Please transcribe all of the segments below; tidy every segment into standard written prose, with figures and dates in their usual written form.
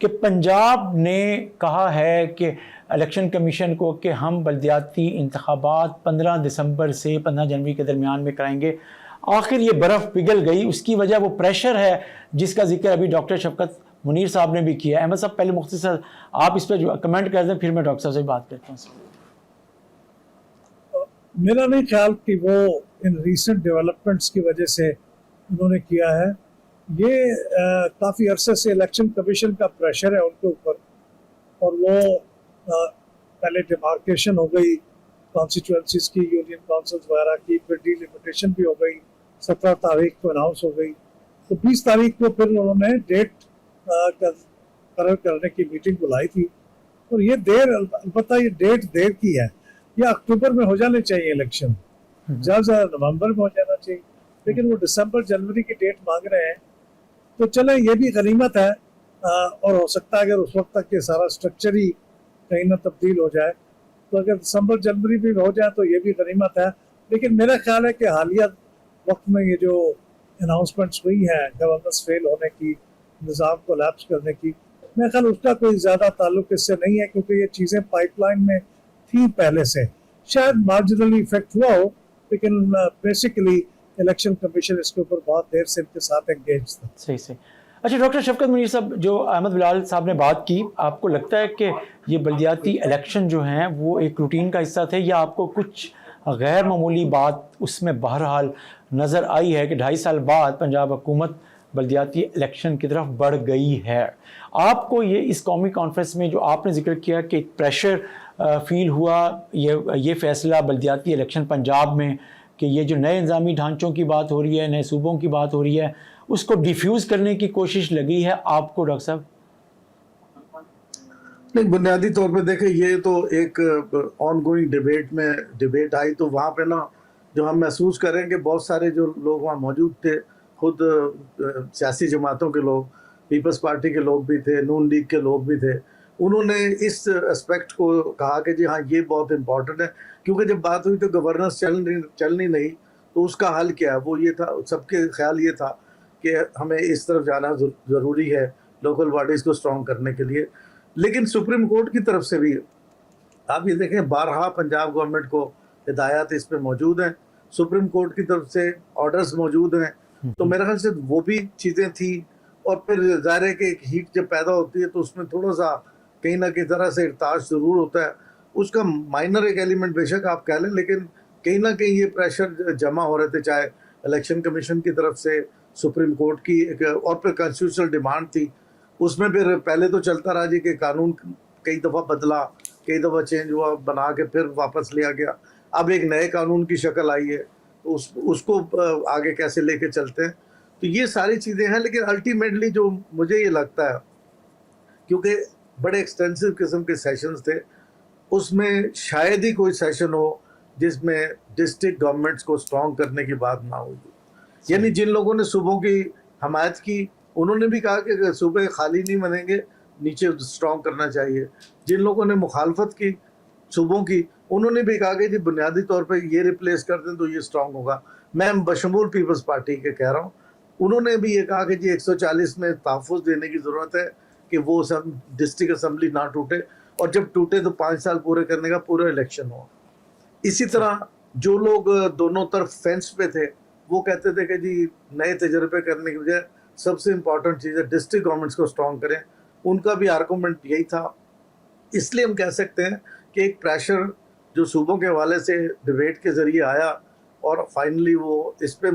کہ پنجاب نے کہا ہے کہ الیکشن کمیشن کو کہ ہم بلدیاتی انتخابات 15 دسمبر سے 15 جنوری کے درمیان میں کرائیں گے. آخر یہ برف پگھل گئی. اس کی وجہ وہ پریشر ہے جس کا ذکر ابھی ڈاکٹر شفقت منیر صاحب نے بھی کیا. احمد صاحب پہلے مختصر آپ اس پہ کمنٹ کر دیں, پھر میں ڈاکٹر صاحب سے بات کرتا ہوں. میرا نہیں خیال کہ وہ ان ریسنٹ ڈیولپمنٹس کی وجہ سے انہوں نے کیا ہے. یہ کافی عرصے سے الیکشن کمیشن کا پریشر ہے ان کے اوپر, اور وہ پہلے ڈیمارکیشن ہو گئی کانسٹیچوئنسیز کی, یونین کونسلز وغیرہ کی, پھر ڈی لمیٹیشن بھی ہو گئی, 17 تاریخ کو اناؤنس ہو گئی, تو 20 تاریخ کو پھر انہوں نے ڈیٹ قرار کرنے کی میٹنگ بلائی تھی. اور یہ دیر, البتہ یہ ڈیٹ دیر کی ہے. یہ اکتوبر میں ہو جانے چاہیے الیکشن, زیادہ سے زیادہ نومبر میں ہو جانا چاہیے, لیکن وہ دسمبر جنوری کی ڈیٹ مانگ رہے ہیں. تو چلیں یہ بھی غنیمت ہے, اور ہو سکتا ہے اگر اس وقت تک یہ سارا سٹرکچر ہی کہیں نہ تبدیل ہو جائے, تو اگر دسمبر جنوری بھی ہو جائے تو یہ بھی غنیمت ہے. لیکن میرا خیال ہے کہ حالیہ وقت میں یہ جو اناؤنسمنٹس ہوئی ہیں گورننس فیل ہونے کی, نظام کو لیپس کرنے کی, میرا خیال اس کا کوئی زیادہ تعلق اس سے نہیں ہے, کیونکہ یہ چیزیں پائپ لائن میں تھی پہلے سے. شاید مارجنلی افیکٹ ہوا ہو, لیکن بیسیکلی الیکشن کمیشن اس کے اوپر بہت دیر سے ان کے ساتھ انگیج تھا. صحیح. اچھا ڈاکٹر شفقت منیر صاحب, جو احمد بلال صاحب نے بات کی, آپ کو لگتا ہے کہ یہ بلدیاتی الیکشن جو ہیں وہ ایک روٹین کا حصہ تھے, یا آپ کو کچھ غیر معمولی بات اس میں بہرحال نظر آئی ہے کہ 2.5 سال بعد پنجاب حکومت بلدیاتی الیکشن کی طرف بڑھ گئی ہے؟ آپ کو یہ اس قومی کانفرنس میں جو آپ نے ذکر کیا کہ پریشر فیل ہوا, یہ فیصلہ بلدیاتی الیکشن پنجاب میں کہ یہ جو نئے انتظامی ڈھانچوں کی بات ہو رہی ہے, نئے صوبوں کی بات ہو رہی ہے, اس کو ڈیفیوز کرنے کی کوشش لگی ہے آپ کو ڈاکٹر صاحب؟ نہیں, بنیادی طور پہ دیکھیں, یہ تو ایک آن گوئنگ ڈیبیٹ آئی, تو وہاں پہ نا جو ہم محسوس کریں کہ بہت سارے جو لوگ وہاں موجود تھے, خود سیاسی جماعتوں کے لوگ, پیپلز پارٹی کے لوگ بھی تھے, نون لیگ کے لوگ بھی تھے, انہوں نے اس اسپیکٹ کو کہا کہ جی ہاں یہ بہت امپورٹنٹ ہے, کیونکہ جب بات ہوئی تو گورننس چلنی نہیں, تو اس کا حل کیا ہے, وہ یہ تھا, سب کے خیال یہ تھا کہ ہمیں اس طرف جانا ضروری ہے لوکل باڈیز کو اسٹرانگ کرنے کے لیے. لیکن سپریم کورٹ کی طرف سے بھی آپ یہ دیکھیں, بارہا پنجاب گورنمنٹ کو ہدایات اس پہ موجود ہیں, سپریم کورٹ کی طرف سے آرڈرز موجود ہیں, تو میرے خیال سے وہ بھی چیزیں تھیں. اور پھر ظاہر ہے کہ ایک ہیٹ جب پیدا ہوتی ہے تو اس میں تھوڑا سا کہیں نہ کہیں طرح سے ارتاش ضرور ہوتا ہے, اس کا مائنر ایک ایلیمنٹ بے شک آپ کہہ لیں, لیکن کہیں نہ کہیں یہ پریشر جمع ہو رہے تھے, چاہے الیکشن کمیشن کی طرف سے, سپریم کورٹ کی, اور پھر کانسٹیٹیوشنل ڈیمانڈ تھی. اس میں پھر پہلے تو چلتا رہا جی کہ قانون کئی دفعہ بدلا, کئی دفعہ چینج ہوا, بنا کے پھر واپس لیا گیا, اب ایک نئے قانون کی شکل آئی ہے, اس کو آگے کیسے لے کے چلتے ہیں. تو یہ ساری چیزیں ہیں, لیکن الٹیمیٹلی جو مجھے یہ لگتا ہے, کیونکہ بڑے ایکسٹینسو قسم کے سیشنز تھے, اس میں شاید ہی کوئی سیشن ہو جس میں ڈسٹرکٹ گورنمنٹس کو اسٹرانگ کرنے کی بات نہ ہوئی. یعنی جن لوگوں نے صوبوں کی حمایت کی, انہوں نے بھی کہا کہ صوبے خالی نہیں بنیں گے, نیچے اسٹرانگ کرنا چاہیے. جن لوگوں نے مخالفت کی صوبوں کی, انہوں نے بھی کہا کہ جی بنیادی طور پہ یہ ریپلیس کر دیں تو یہ اسٹرانگ ہوگا. میں بشمول پیپلز پارٹی کے کہہ رہا ہوں, انہوں نے بھی یہ کہا کہ جی 140 میں تحفظ دینے کی ضرورت ہے کہ وہ ڈسٹرکٹ اسمبلی نہ ٹوٹے, اور جب ٹوٹے تو 5 سال پورے کرنے کا پورا الیکشن ہو. اسی طرح جو لوگ دونوں طرف فینس پہ تھے, وہ کہتے تھے کہ جی نئے تجربے کرنے کی بجائے سب سے امپورٹنٹ چیز ہے ڈسٹرکٹ گورنمنٹس کو اسٹرانگ کریں. ان کا بھی آرگومنٹ یہی تھا. اس لیے ہم کہہ سکتے ہیں کہ ایک پریشر جو صوبوں کے حوالے سے ڈیبیٹ کے ذریعے آیا, اور فائنلی وہ اس پہ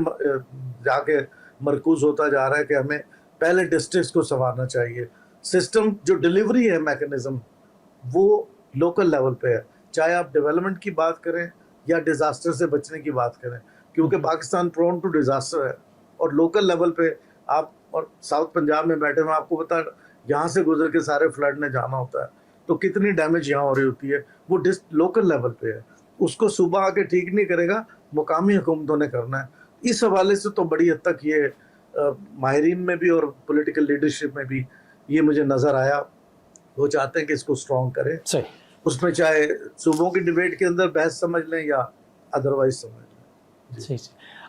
جا کے مرکوز ہوتا جا رہا ہے کہ ہمیں پہلے ڈسٹرکٹس کو سنوارنا چاہیے. سسٹم جو ڈیلیوری ہے میکنزم, وہ لوکل لیول پہ ہے, چاہے آپ ڈیولپمنٹ کی بات کریں یا ڈیزاسٹر سے بچنے کی بات کریں, کیونکہ پاکستان پرون ٹو ڈیزاسٹر ہے. اور لوکل لیول پہ آپ, اور ساؤتھ پنجاب میں بیٹھے ہوئے آپ کو پتا, یہاں سے گزر کے سارے فلڈ نے جانا ہوتا ہے, تو کتنی ڈیمیج یہاں ہو رہی ہوتی ہے, وہ لوکل لیول پہ ہے. اس کو صوبہ آ کے ٹھیک نہیں کرے گا, مقامی حکومتوں نے کرنا ہے. اس حوالے سے تو بڑی حد تک یہ ماہرین میں بھی اور پولیٹیکل لیڈرشپ میں بھی یہ مجھے نظر آیا, وہ چاہتے ہیں کہ اس کو اسٹرانگ کریں. اس میں چاہے صوبوں کی ڈیبیٹ کے اندر بحث سمجھ لیں یا ادروائز سمجھ لیں. صحیح.